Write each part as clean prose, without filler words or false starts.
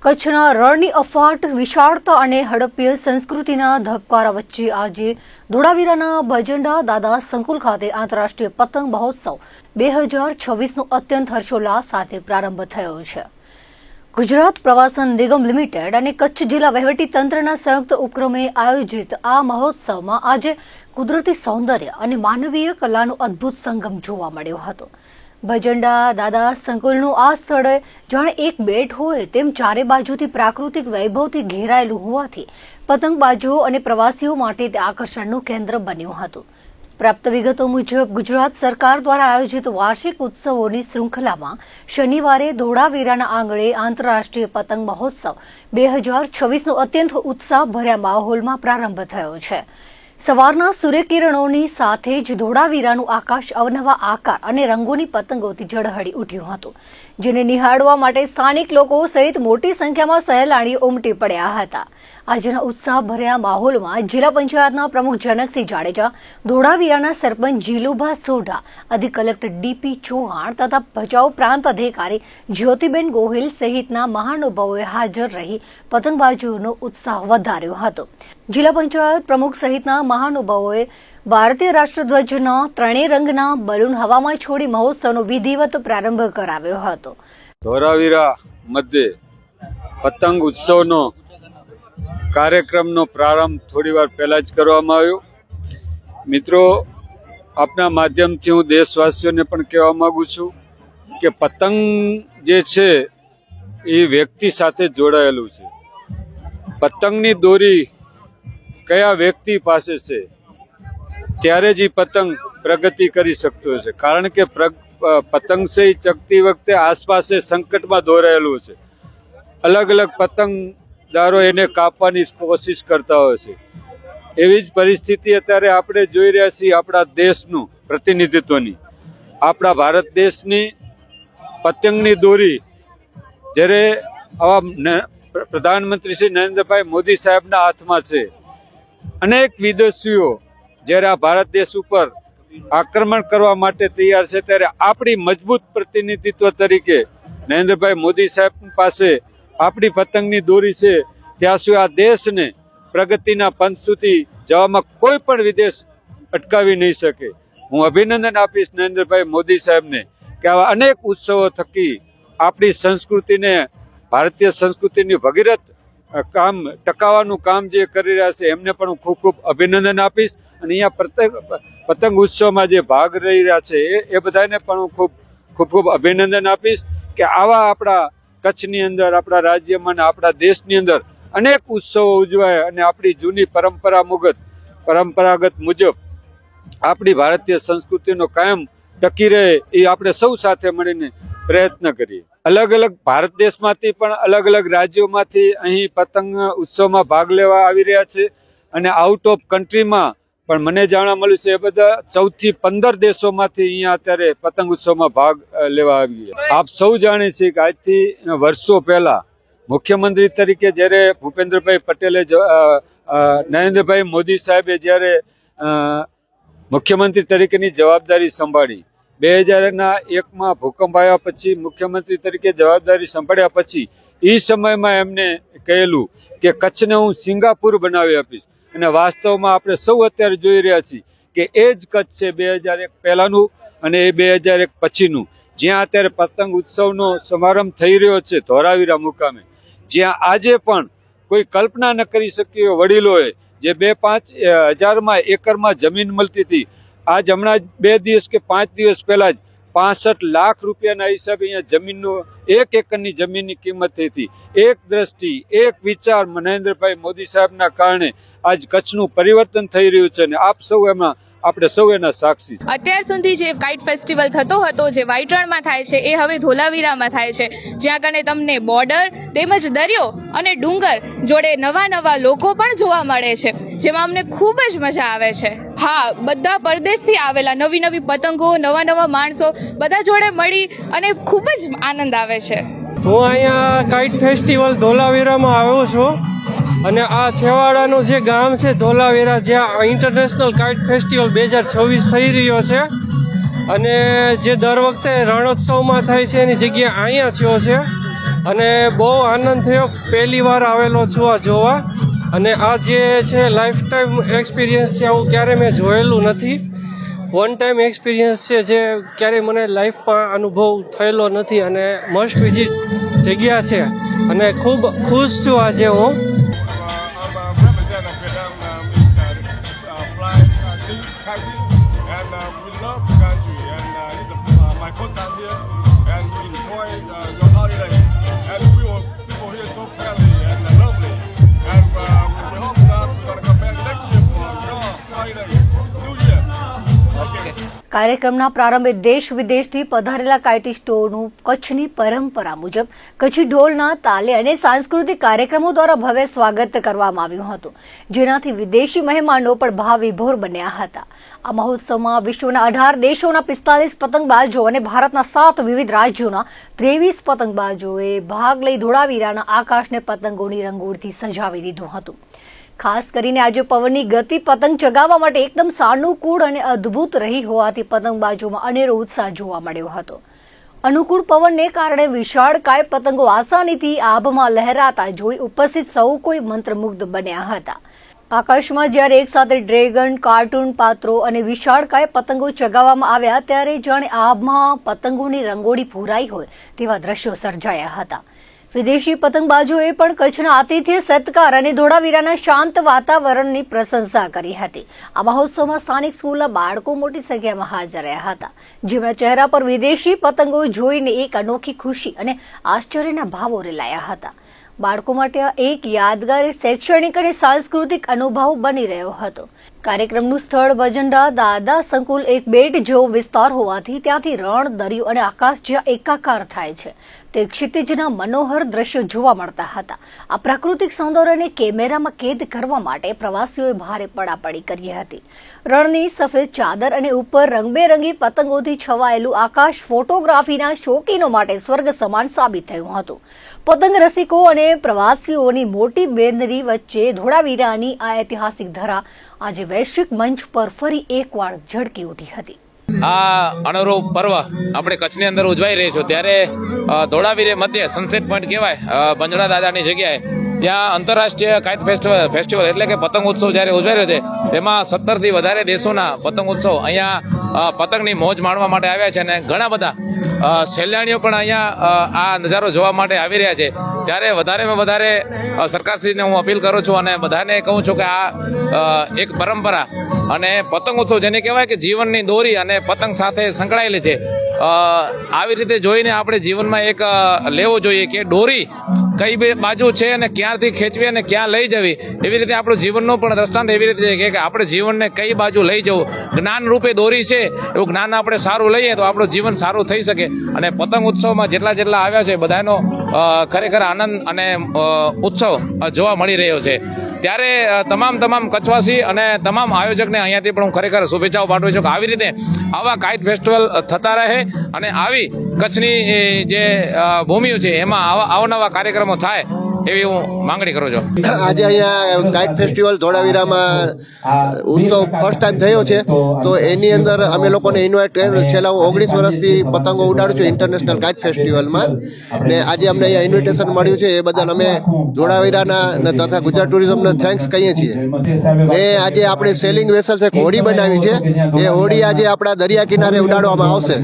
કચ્છના રણની અફાટ વિશાળતા અને હડપ્ય સંસ્કૃતિના ધબકારા વચ્ચે આજે ધોળાવીરાના ભજંડા દાદા સંકુલ ખાતે આંતરરાષ્ટ્રીય પતંગ મહોત્સવ 2026નો અત્યંત હર્ષોલ્લાસ સાથે પ્રારંભ થયો છે. ગુજરાત પ્રવાસન નિગમ લિમિટેડ અને કચ્છ જિલ્લા વહીવટીતંત્રના સંયુક્ત ઉપક્રમે આયોજિત આ મહોત્સવમાં આજે કુદરતી સૌંદર્ય અને માનવીય કલાનો અદ્ભુત સંગમ જોવા મળ્યો હતો. ભજંડા દાદા સંકુલનું આ સ્થળ જાણે એક બેટ હોય તેમ ચારે બાજુથી પ્રાકૃતિક વૈભવથી ઘેરાયેલું હોવાથી પતંગબાજો અને પ્રવાસીઓ માટે તે આકર્ષણનું કેન્દ્ર બન્યું હતું. પ્રાપ્ત વિગતો મુજબ ગુજરાત સરકાર દ્વારા આયોજિત વાર્ષિક ઉત્સવોની શૃંખલામાં શનિવારે ધોળાવીરાના આંગણે આંતરરાષ્ટ્રીય પતંગ મહોત્સવ 2026નો અત્યંત ઉત્સાહભર્યા માહોલમાં પ્રારંભ થયો છે. સવારના સૂર્યકિરણોની સાથે જ ધોળાવીરાનું આકાશ અવનવા આકાર અને રંગોની પતંગોથી ઝળહળી ઉઠ્યું હતું, જેને નિહાળવા માટે સ્થાનિક લોકો સહિત મોટી સંખ્યામાં સહેલાણીઓ ઉમટી પડ્યા હતા. આજના ઉત્સાહભર્યા માહોલમાં જિલ્લા પંચાયતના પ્રમુખ જનકસિંહ જાડેજા, ધોળાવીરાના સરપંચ જીલુભા સોઢા, અધિક કલેક્ટર ડીપી ચૌહાણ તથા ભચાઉ પ્રાંત અધિકારી જ્યોતિબેન ગોહિલ સહિતના મહાનુભાવોએ હાજર રહી પતંગબાજોનો ઉત્સાહ વધાર્યો હતો. જિલ્લા પંચાયત પ્રમુખ સહિતના મહાનુભાવોએ ભારતીય રાષ્ટ્રધ્વજના ત્રણેય રંગના બલૂન હવામાં છોડી મહોત્સવનો વિધિવત પ્રારંભ કરાવ્યો હતો. ધોળાવીરા મધ્યે પતંગ ઉત્સવનો કાર્યક્રમનો પ્રારંભ થોડીવાર પહેલા જ કરવામાં આવ્યો. મિત્રો, આપના માધ્યમથી હું દેશવાસીઓને પણ કહેવા માંગુ છું કે પતંગ જે છે એ વ્યક્તિ સાથે જોડાયેલું છે. પતંગની દોરી કયા વ્યક્તિ પાસે છે ત્યારે જ એ પતંગ પ્રગતિ કરી શકતો છે, કારણ કે પતંગ છે એ ચગતી વખતે આસપાસે સંકટમાં દોરાયેલું છે. અલગ અલગ પતંગદારો એને કાપવાની કોશિશ કરતા હોય છે. એવી જ પરિસ્થિતિ અત્યારે આપણે જોઈ રહ્યા છીએ આપણા દેશનું પ્રતિનિધિત્વની. આપણા ભારત દેશની પતંગની દોરી જ્યારે આવા પ્રધાનમંત્રી શ્રી નરેન્દ્રભાઈ મોદી સાહેબના હાથમાં છે. અનેક વિદેશીઓ જ્યારે આ ભારત દેશ ઉપર આક્રમણ કરવા માટે તૈયાર છે, ત્યારે આપણી મજબૂત પ્રતિનિધિત્વ તરીકે નરેન્દ્રભાઈ મોદી સાહેબ પાસે આપણી પતંગની દોરી છે. ત્યાં સુધી આ દેશને પ્રગતિના પંથ સુધી જવામાં કોઈ પણ વિદેશ અટકાવી નહીં શકે. હું અભિનંદન આપીશ નરેન્દ્રભાઈ મોદી સાહેબને કે આવા અનેક ઉત્સવો થકી આપણી સંસ્કૃતિને, ભારતીય સંસ્કૃતિની ભગીરથ કામ ટકાવવાનું કામ જે કરી રહ્યા છે એમને પણ હું ખૂબ ખૂબ અભિનંદન આપીશ. અને અહીંયા પતંગ ઉત્સવમાં જે ભાગ રહી રહ્યા છે એ બધાને પણ હું ખૂબ ખૂબ અભિનંદન આપીશ કે આવા આપણા કચ્છની અંદર, આપણા રાજ્યમાં અને આપણા દેશની અંદર અનેક ઉત્સવો ઉજવાય અને આપણી જૂની પરંપરાગત મુજબ આપણી ભારતીય સંસ્કૃતિનો કાયમ ટકી રહે એ આપણે સૌ સાથે મળીને પ્રયત્ન કરીએ. અલગ અલગ ભારત દેશમાંથી પણ અલગ અલગ રાજ્યોમાંથી અહીં પતંગ ઉત્સવમાં ભાગ લેવા આવી રહ્યા છે. અને આઉટ ઓફ કન્ટ્રીમાં પણ મને જાણવા મળ્યું છે એ બધા 14 થી 15 દેશોમાંથી અહીંયા અત્યારે પતંગ ઉત્સવમાં ભાગ લેવા આવી ગયા. આપ સૌ જાણે છે કે આજથી વર્ષો પહેલા મુખ્યમંત્રી તરીકે જ્યારે ભૂપેન્દ્રભાઈ પટેલે, નરેન્દ્રભાઈ મોદી સાહેબે જ્યારે મુખ્યમંત્રી તરીકેની જવાબદારી સંભાળી, 2001માં ભૂકંપ આવ્યા પછી મુખ્યમંત્રી તરીકે જવાબદારી સંભાળ્યા પછી એ સમયમાં એમને કહેલું કે કચ્છને હું સિંગાપુર બનાવી આપીશ. અને વાસ્તવમાં આપણે સૌ અત્યારે જોઈ રહ્યા છીએ કે એ જ કચ્છ છે 2001 પહેલાનું અને એ 2001 પછીનું, જ્યાં અત્યારે પતંગ ઉત્સવનો સમારંભ થઈ રહ્યો છે ધોળાવીરા મુકામે, જ્યાં આજે પણ કોઈ કલ્પના ન કરી શક્યો વડીલોએ જે 2-5 હજારમાં એકરમાં જમીન મળતી હતી, આજ હમણાં 2 દિવસ કે 5 દિવસ પહેલા જ 65 લાખ રૂપિયાના હિસાબે અહીંયા જમીનનો 1 એકરની જમીનની કિંમત થઈ હતી. એક દ્રષ્ટિ, એક વિચાર નરેન્દ્રભાઈ મોદી સાહેબના કારણે આજ કચ્છનું પરિવર્તન થઈ રહ્યું છે અને આપ સૌ એમાં આપણે સૌ એના સાક્ષી. અત્યાર સુધી જે કાઇટ ફેસ્ટિવલ થતો હતો, જે વ્હાઇટ રણમાં થાય છે, એ હવે ધોળાવીરામાં થાય છે, જ્યાં કને તમને બોર્ડર તેમજ દરિયો અને ડુંગર જોડે નવા લોકો પણ જોવા મળે છે, જેમાં અમને ખૂબ જ મજા આવે છે. હા, બધા પરદેશથી આવેલા નવી પતંગો, નવા માણસો બધા જોડે મળી અને ખૂબ જ આનંદ આવે છે. હું અહીંયા કાઇટ ફેસ્ટિવલ ધોળાવીરામાં આવ્યો છું અને આ છેવાડાનું જે ગામ છે ધોળાવીરા, જ્યાં ઇન્ટરનેશનલ કાઇટ ફેસ્ટિવલ 2026 થઈ રહ્યો છે અને જે દર વખતે રણોત્સવમાં થાય છે એની જગ્યા અહીંયા થયો છે. અને બહુ આનંદ થયો. પહેલી વાર આવેલો છું આ જોવા, અને આ જે છે લાઈફ ટાઈમ એક્સપિરિયન્સ છે. આવું ક્યારે મેં જોયેલું નથી. વન ટાઈમ એક્સપિરિયન્સ છે જે ક્યારેય મને લાઈફમાં અનુભવ થયેલો નથી, અને મસ્ટ વિઝિટ જગ્યા છે, અને ખૂબ ખુશ છું આજે હું. કાર્યક્રમના પ્રારંભે દેશ વિદેશથી પધારેલા કાઇટિસ્ટોનું કચ્છની પરંપરા મુજબ કચ્છી ઢોલના તાલે અને સાંસ્કૃતિક કાર્યક્રમો દ્વારા ભવ્ય સ્વાગત કરવામાં આવ્યું હતું, જેનાથી વિદેશી મહેમાનો પણ ભાવવિભોર બન્યા હતા. આ મહોત્સવમાં વિશ્વના 18 દેશોના 45 પતંગબાજો અને ભારતના 7 વિવિધ રાજ્યોના 23 પતંગબાજોએ ભાગ લઈ ધોળાવીરાના આકાશને પતંગોની રંગોળીથી સજાવી દીધું હતું. ખાસ કરીને આજે પવનની ગતિ પતંગ ચગાવવા માટે એકદમ સાનુકૂળ અને અદ્ભુત રહી હોવાથી પતંગબાજોમાં અનેરો ઉત્સાહ જોવા મળ્યો હતો. અનુકૂળ પવનને કારણે વિશાળકાય પતંગો આસાનીથી આભમાં લહેરાતા જોઈ ઉપસ્થિત સૌ કોઈ મંત્રમુગ્ધ બન્યા હતા. આકાશમાં જ્યારે એકસાથે ડ્રેગન, કાર્ટૂન પાત્રો અને વિશાળકાય પતંગો ચગાવવામાં આવ્યા ત્યારે જાણે આભમાં પતંગોની રંગોળી પૂરાઈ હોય તેવા દ્રશ્યો સર્જાયા હતા. વિદેશી પતંગબાજોએ પણ કચ્છના આતિથ્ય સત્કાર અને ધોળાવીરાના શાંત વાતાવરણની પ્રશંસા કરી હતી. આ મહોત્સવમાં સ્થાનિક સ્કૂલના બાળકો મોટી સંખ્યામાં હાજર રહ્યા હતા, જેમના ચહેરા પર વિદેશી પતંગો જોઈને એક અનોખી ખુશી અને આશ્ચર્યના ભાવો રેલાયા હતા. બાળકો માટે આ એક યાદગાર શૈક્ષણિક અને સાંસ્કૃતિક અનુભવ બની રહ્યો હતો. કાર્યક્રમનું સ્થળ વજંડા દાદા સંકુલ એક બેટ જેવો વિસ્તાર હોવાથી ત્યાંથી રણ, દરિયો અને આકાશ જ્યાં એકાકાર થાય છે તે ક્ષિતિજના મનોહર દ્રશ્યો જોવા મળતા હતા. આ પ્રાકૃતિક સૌંદર્યને કેમેરામાં કેદ કરવા માટે પ્રવાસીઓએ ભારે પડાપડી કરી હતી. રણની સફેદ ચાદર અને ઉપર રંગબેરંગી પતંગોથી છવાયેલું આકાશ ફોટોગ્રાફીના શોખીનો માટે સ્વર્ગ સમાન સાબિત થયું હતું. પતંગ રસિકો અને પ્રવાસીઓની મોટી બેનરી વચ્ચે ધોળાવીરાની આ ઐતિહાસિક ધરા આજે વૈશ્વિક મંચ પર ફરી એકવાર ઝળકી ઉઠી હતી. આ અનુરૂપ પર્વ આપણે કચ્છની અંદર ઉજવાઈ રહી છે, ત્યારે ધોળાવીરા મધ્ય સનસેટ પોઈન્ટ કહેવાય બંજડા દાદાની જગ્યાએ ત્યાં આંતરરાષ્ટ્રીય કાઇટ ફેસ્ટિવલ એટલે કે પતંગ ઉત્સવ જ્યારે ઉજવાઈ રહ્યો છે, તેમાં 17 થી વધારે દેશોના પતંગ ઉત્સવ અહીંયા પતંગની મોજ માણવા માટે આવ્યા છે, અને ઘણા બધા સહેલાણીઓ પણ અહીંયા આ નજારો જોવા માટે આવી રહ્યા છે. ત્યારે વધારેમાં વધારે સરકારશ્રીને હું અપીલ કરું છું અને બધાને કહું છું કે આ એક પરંપરા અને પતંગ ઉત્સવ જેને કહેવાય કે જીવનની દોરી અને પતંગ સાથે સંકળાયેલી છે, આવી રીતે જોઈને આપણે જીવનમાં એક લેવો જોઈએ કે દોરી કઈ બાજુ છે અને ક્યાંથી ખેંચવી અને ક્યાં લઈ જવી. એવી રીતે આપણું જીવનનું પણ દ્રષ્ટાંત એવી રીતે છે કે આપણે જીવનને કઈ બાજુ લઈ જવું. જ્ઞાન રૂપે દોરી છે, એવું જ્ઞાન આપણે સારું લઈએ તો આપણું જીવન સારું થઈ શકે. અને પતંગ ઉત્સવમાં જેટલા આવ્યા છે બધાનો ખરેખર આનંદ અને ઉત્સવ જોવા મળી રહ્યો છે. ત્યારે તમામ કચ્છવાસી અને તમામ આયોજકને અહીંયાથી પણ હું ખરેખર શુભેચ્છાઓ પાઠવું છું કે આવી રીતે આવા કાઇટ ફેસ્ટિવલ થતા રહે અને આવી કચ્છની જે ભૂમિઓ છે એમાં અવનવા કાર્યક્રમો થાય એવી હું માંગણી કરું છું. આજે અહીંયા કાઇટ ફેસ્ટિવલ ધોળાવીરામાં ઉત્સવ ફર્સ્ટ ટાઈમ થયો છે, તો એની અંદર અમે લોકોને ઇન્વાઇટ કર્યું. છેલ્લા હું 19 વર્ષથી પતંગો ઉડાડું છું ઇન્ટરનેશનલ કાઇટ ફેસ્ટિવલમાં, ને આજે અમને અહીંયા ઇન્વિટેશન મળ્યું છે. એ બદલ અમે ધોળાવીરાના તથા ગુજરાત ટુરિઝમને થેન્ક્સ કહીએ છીએ. ને આજે આપણે સેલિંગ વેસલ્સ એક હોડી બનાવી છે, એ હોડી આજે આપણા દરિયા કિનારે ઉડાડવામાં આવશે.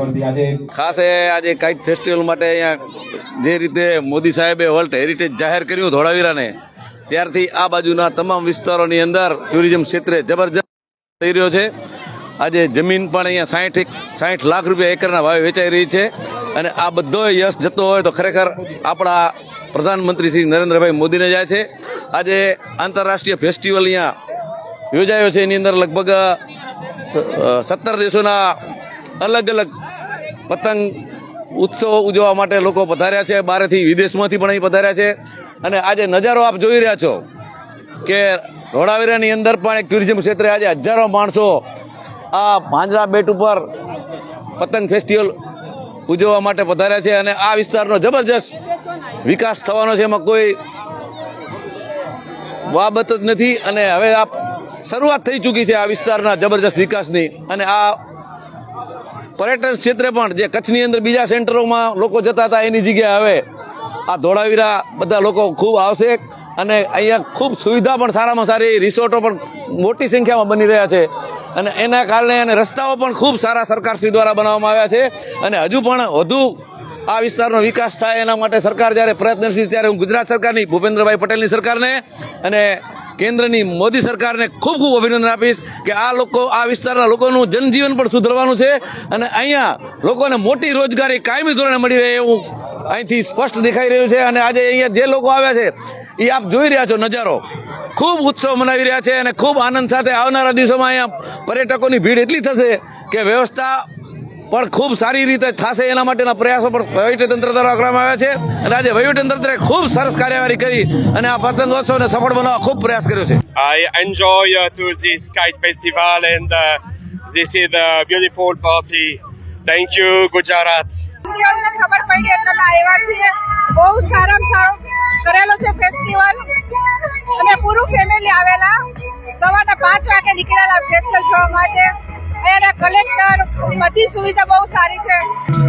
ખાસ આજે કાઇટ ફેસ્ટિવલ માટે અહીંયા જે રીતે મોદી સાહેબે વર્લ્ડ હેરિટેજ જાહેર કર્યું ધોળાવીરાને, ત્યારથી આ બાજુના તમામ વિસ્તારોની અંદર ટુરિઝમ ક્ષેત્રે જબરજસ્ત થઈ રહ્યો છે. આજે જમીન પણ અહીંયા 60 લાખ રૂપિયા એકરના ભાવે વેચાઈ રહી છે, અને આ બધો યશ જતો હોય તો ખરેખર આપણા પ્રધાનમંત્રી શ્રી નરેન્દ્રભાઈ મોદીને જાય છે. આજે આંતરરાષ્ટ્રીય ફેસ્ટિવલ અહીંયા યોજાયો છે, એની અંદર લગભગ 17 દેશોના અલગ અલગ પતંગ ઉત્સવ ઉજવવા માટે લોકો પધાર્યા છે. બહારથી વિદેશમાંથી પણ અહીં પધાર્યા છે. અને આજે નજારો આપ જોઈ રહ્યા છો કે ધોળાવીરાની અંદર પણ એક ટુરિઝમ ક્ષેત્રે આજે હજારો માણસો આ ભાંજરા બેટ ઉપર પતંગ ફેસ્ટિવલ ઉજવવા માટે પધાર્યા છે. અને આ વિસ્તારનો જબરજસ્ત વિકાસ થવાનો છે, એમાં કોઈ બાબત જ નથી. અને હવે આ શરૂઆત થઈ ચૂકી છે આ વિસ્તારના જબરજસ્ત વિકાસની. અને આ પર્યટન ક્ષેત્રે પણ જે કચ્છની અંદર બીજા સેન્ટરોમાં લોકો જતા હતા એની જગ્યાએ હવે આ ધોળાવીરા બધા લોકો ખૂબ આવશે અને અહીંયા ખૂબ સુવિધા પણ સારામાં સારી, રિસોર્ટો પણ મોટી સંખ્યામાં બની રહ્યા છે અને એના કારણે અને રસ્તાઓ પણ ખૂબ સારા સરકારશ્રી દ્વારા બનાવવામાં આવ્યા છે અને હજુ પણ વધુ આ વિસ્તારનો વિકાસ થાય એના માટે સરકાર જ્યારે પ્રયત્નશીલ, ત્યારે હું ગુજરાત સરકારની, ભૂપેન્દ્રભાઈ પટેલની સરકારને અને કેન્દ્રની મોદી સરકારને ખૂબ ખૂબ અભિનંદન આપીશ કે આ લોકો, આ વિસ્તારના લોકોનું જનજીવન પણ સુધરવાનું છે અને અહીંયા લોકોને મોટી રોજગારી કાયમી ધોરણે મળી રહે એવું અહીંથી સ્પષ્ટ દેખાઈ રહ્યું છે. અને આજે અહીંયા જે લોકો આવ્યા છે એ આપ જોઈ રહ્યા છો નજારો, ખૂબ ઉત્સવ મનાવી રહ્યા છે અને ખૂબ આનંદ સાથે આવનારા દિવસોમાં અહીંયા પર્યટકોની ભીડ એટલી થશે કે વ્યવસ્થા પણ ખૂબ સારી રીતે થશે. એના માટેના પ્રયાસો પણ વહીવટીતંત્ર દ્વારા કરવામાં આવ્યા છે અને આજે વહીવટીતંત્રે ખૂબ સરસ કાર્યવાહી કરી અને આ પતંગોત્સવને સફળ બનાવવા ખૂબ પ્રયાસ કર્યો છે. I enjoy to this kite festival and this is the beautiful party. Thank you, Gujarat. ખબર પડી એટલે આવ્યા છીએ. બહુ સારામાં સારું કરેલો છે ફેસ્ટિવલ અને પૂરું ફેમિલી આવેલા. સવારના 5 વાગે નીકળેલા ફેસ્ટિવલ જોવા માટે. અને કલેક્ટર, બધી સુવિધા બહુ સારી છે.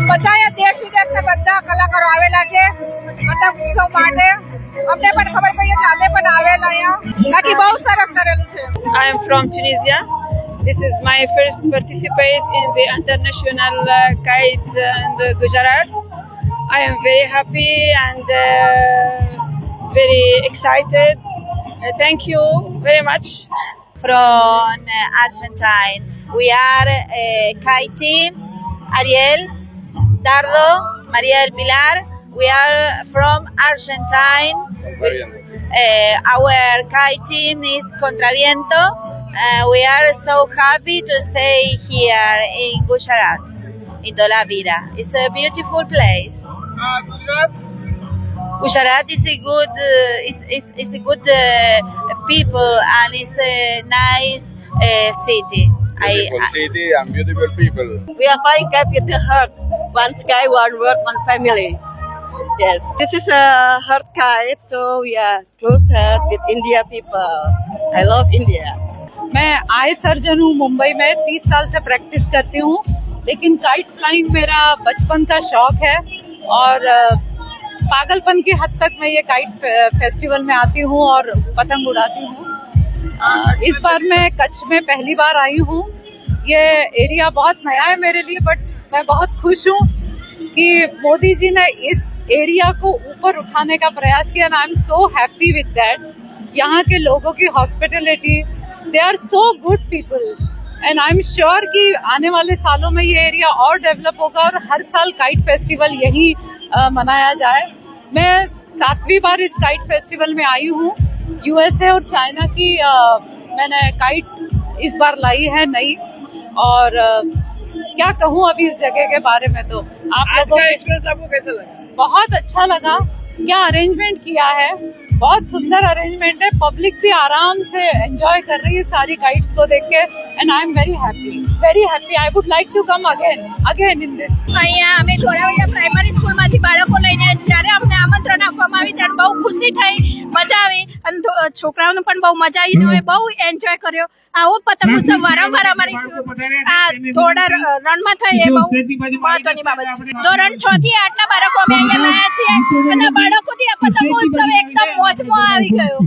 બધા દેશ વિદેશના બધા કલાકારો આવેલા છે પતંગ ઉત્સવ માટે. અમને પણ ખબર પડી એટલે અમે પણ આવેલા અહીંયા. બાકી બહુ સરસ કરેલું છે. I am from Tunisia. This is my first participate in the international kite in Gujarat. I am very happy and very excited. Thank you very much. From Argentine. We are kite team, Ariel, Dardo, Mariel, Pilar. We are from Argentine. Our kite team is Contraviento. We are so happy to stay here in Gujarat, in Dholavira. It's a beautiful place. Gujarat is a good, is a good people and it's a nice city. Beautiful city and beautiful people. We are flying kite with the heart. One sky, one world, one family. Yes. This is a heart kite, so we are close heart with India people. I love India. मैं आय surgeon हूँ. मुंबई में 30 साल से practice करती हूँ, लेकिन kite flying मेरा बचपन का शौक है और पागलपन की हद तक मैं ये काइट फेस्टिवल में आती हूँ और पतंग उड़ाती हूँ. इस बार मैं कच्छ में पहली बार आई हूँ. ये एरिया बहुत नया है मेरे लिए, बट मैं बहुत खुश हूँ कि मोदी जी ने इस एरिया को ऊपर उठाने का प्रयास किया. I am so happy with that. यहाँ के लोगों की hospitality, they are so good people and I am sure कि आने वाले सालों में ये एरिया और डेवलप होगा और हर साल काइट फेस्टिवल यहीं मनाया जाए. मैं 7वीं बार इस काइट फेस्टिवल में आई हूँ. यूएसए और चाइना की मैंने काइट इस बार लाई है नई, और क्या कहूँ अभी इस जगह के बारे में. तो आप लोगों को एक्सपीरियंस आपको कैसा लगा? बहुत अच्छा लगा. क्या अरेंजमेंट किया है, बहुत सुंदर अरेंजमेंट है. पब्लिक भी आराम से एंजॉय कर रही है सारी काइट्स को देख के and I am very happy. I would like to come again in this. અહીંયા અમે ધોળાવીરા પ્રાઇમરી સ્કૂલમાંથી બાળકો લઈને જ્યારે અમને આમંત્રણ આપવામાં આવી ત્યારે બહુ ખુશી થઈ, મજા આવી અને છોકરાઓને પણ બહુ મજા આવી. અમે બહુ એન્જોય કર્યો. આવો પતંગ ઉત્સવ વારંવાર અમારી આ ધોળા રણમાં થાય એ બહુ મહત્વની બાબત છે. ધોરણ 6 થી 8ના બાળકો અમે અહીંયા લાયા છીએ અને બાળકોથી આ પતંગ ઉત્સવ એકદમ મોજમાં આવી ગયો.